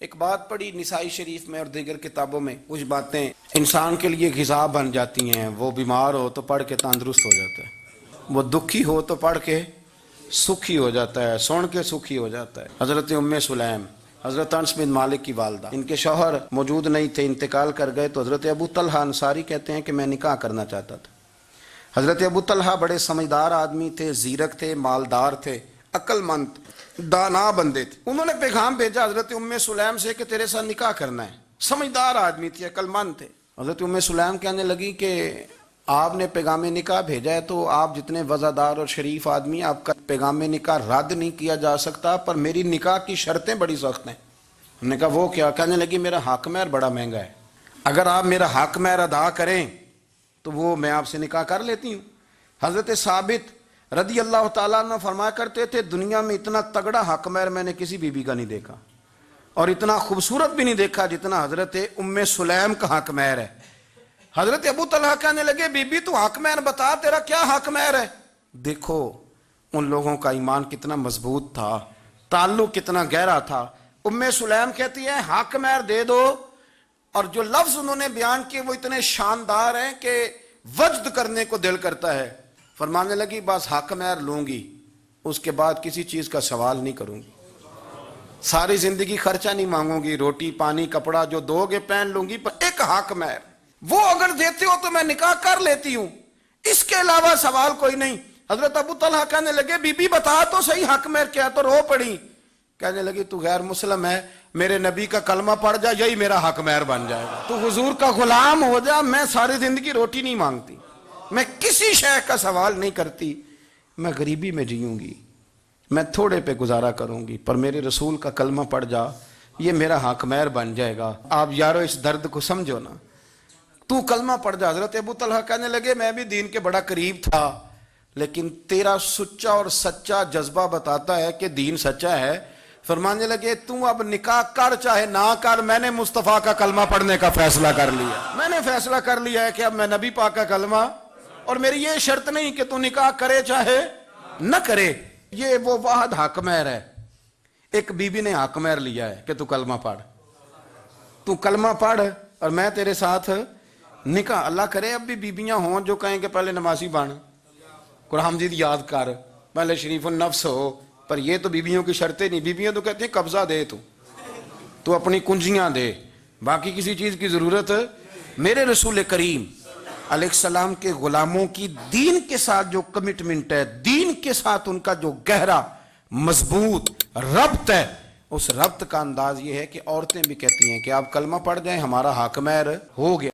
ایک بات پڑھی نسائی شریف میں اور دیگر کتابوں میں، کچھ باتیں انسان کے لیے غذا بن جاتی ہیں۔ وہ بیمار ہو تو پڑھ کے تندرست ہو جاتا ہے، وہ دکھی ہو تو پڑھ کے سکھی ہو جاتا ہے، سن کے سکھی ہو جاتا ہے۔ حضرت ام سلیم، حضرت انس بن مالک کی والدہ، ان کے شوہر موجود نہیں تھے، انتقال کر گئے، تو حضرت ابو طلحہ انصاری کہتے ہیں کہ میں نکاح کرنا چاہتا تھا۔ حضرت ابو طلحہ بڑے سمجھدار آدمی تھے، زیرک تھے، مالدار تھے، عقل مند دانا بندے تھے۔ انہوں نے پیغام بھیجا حضرت ام سلیم سے کہ تیرے ساتھ نکاح کرنا ہے۔ سمجھدار آدمی تھے، عقل مند تھے۔ حضرت ام سلیم کہنے لگی کہ آپ نے پیغام نکاح بھیجا ہے تو آپ جتنے وزادار اور شریف آدمی، آپ کا پیغام نکاح رد نہیں کیا جا سکتا، پر میری نکاح کی شرطیں بڑی سخت ہیں۔ انہوں نے کہا وہ کیا؟ کہنے لگی میرا حق مہر بڑا مہنگا ہے، اگر آپ میرا حق مہر ادا کریں تو وہ میں آپ سے نکاح کر لیتی ہوں۔ حضرت ثابت رضی اللہ تعالیٰ عنہ فرمایا کرتے تھے دنیا میں اتنا تگڑا حق مہر میں نے کسی بی بی کا نہیں دیکھا، اور اتنا خوبصورت بھی نہیں دیکھا جتنا حضرت ام سلیم کا حق مہر ہے۔ حضرت ابو طلحہ کہنے لگے بی بی تو حق مہر بتا، تیرا کیا حق مہر ہے؟ دیکھو ان لوگوں کا ایمان کتنا مضبوط تھا، تعلق کتنا گہرا تھا۔ ام سلیم کہتی ہے حق مہر دے دو، اور جو لفظ انہوں نے بیان کیے وہ اتنے شاندار ہیں کہ وجد کرنے کو دل کرتا ہے۔ فرمانے لگی بس حق مہر لوں گی، اس کے بعد کسی چیز کا سوال نہیں کروں گی، ساری زندگی خرچہ نہیں مانگوں گی، روٹی پانی کپڑا جو دو گے پہن لوں گی، پر ایک حق مہر وہ اگر دیتے ہو تو میں نکاح کر لیتی ہوں، اس کے علاوہ سوال کوئی نہیں۔ حضرت ابو طلحہ کہنے لگے بی بی بتا تو صحیح حق مہر کیا، تو رو پڑی۔ کہنے لگی تو غیر مسلم ہے، میرے نبی کا کلمہ پڑھ جا، یہی میرا حق مہر بن جائے گا، تو حضور کا غلام ہو جا، میں ساری زندگی روٹی نہیں مانگتی، میں کسی شے کا سوال نہیں کرتی، میں غریبی میں جیوں گی، میں تھوڑے پہ گزارا کروں گی، پر میرے رسول کا کلمہ پڑھ جا، یہ میرا حق مہر بن جائے گا۔ آپ یارو اس درد کو سمجھو نا، تو کلمہ پڑھ جا۔ حضرت ابو طلحہ کہنے لگے میں بھی دین کے بڑا قریب تھا، لیکن تیرا سچا اور سچا جذبہ بتاتا ہے کہ دین سچا ہے۔ فرمانے لگے تو اب نکاح کر چاہے نہ کر، میں نے مصطفیٰ کا کلمہ پڑھنے کا فیصلہ کر لیا، میں نے فیصلہ کر لیا ہے کہ اب میں نبی پاک کا کلمہ، اور میری یہ شرط نہیں کہ تو نکاح کرے چاہے نہ کرے۔ یہ وہ واحد حق مہر ہے۔ ایک بی بی نے حق مہر لیا ہے کہ تو کلمہ پڑھ، تو کلمہ پڑھ اور میں تیرے ساتھ نکاح۔ اللہ کرے اب بھی بیویاں ہوں جو کہیں کہ پہلے نمازی بن، قرآن مجید یاد کر، پہلے شریف النفس ہو، پر یہ تو بیویوں کی شرطیں نہیں۔ بیویاں تو کہتے ہیں قبضہ دے، تو اپنی کنجیاں دے، باقی کسی چیز کی ضرورت۔ میرے رسول کریم علیہ السلام کے غلاموں کی دین کے ساتھ جو کمٹمنٹ ہے، دین کے ساتھ ان کا جو گہرا مضبوط ربط ہے، اس ربط کا انداز یہ ہے کہ عورتیں بھی کہتی ہیں کہ آپ کلمہ پڑھ جائیں، ہمارا حق مہر ہو گیا۔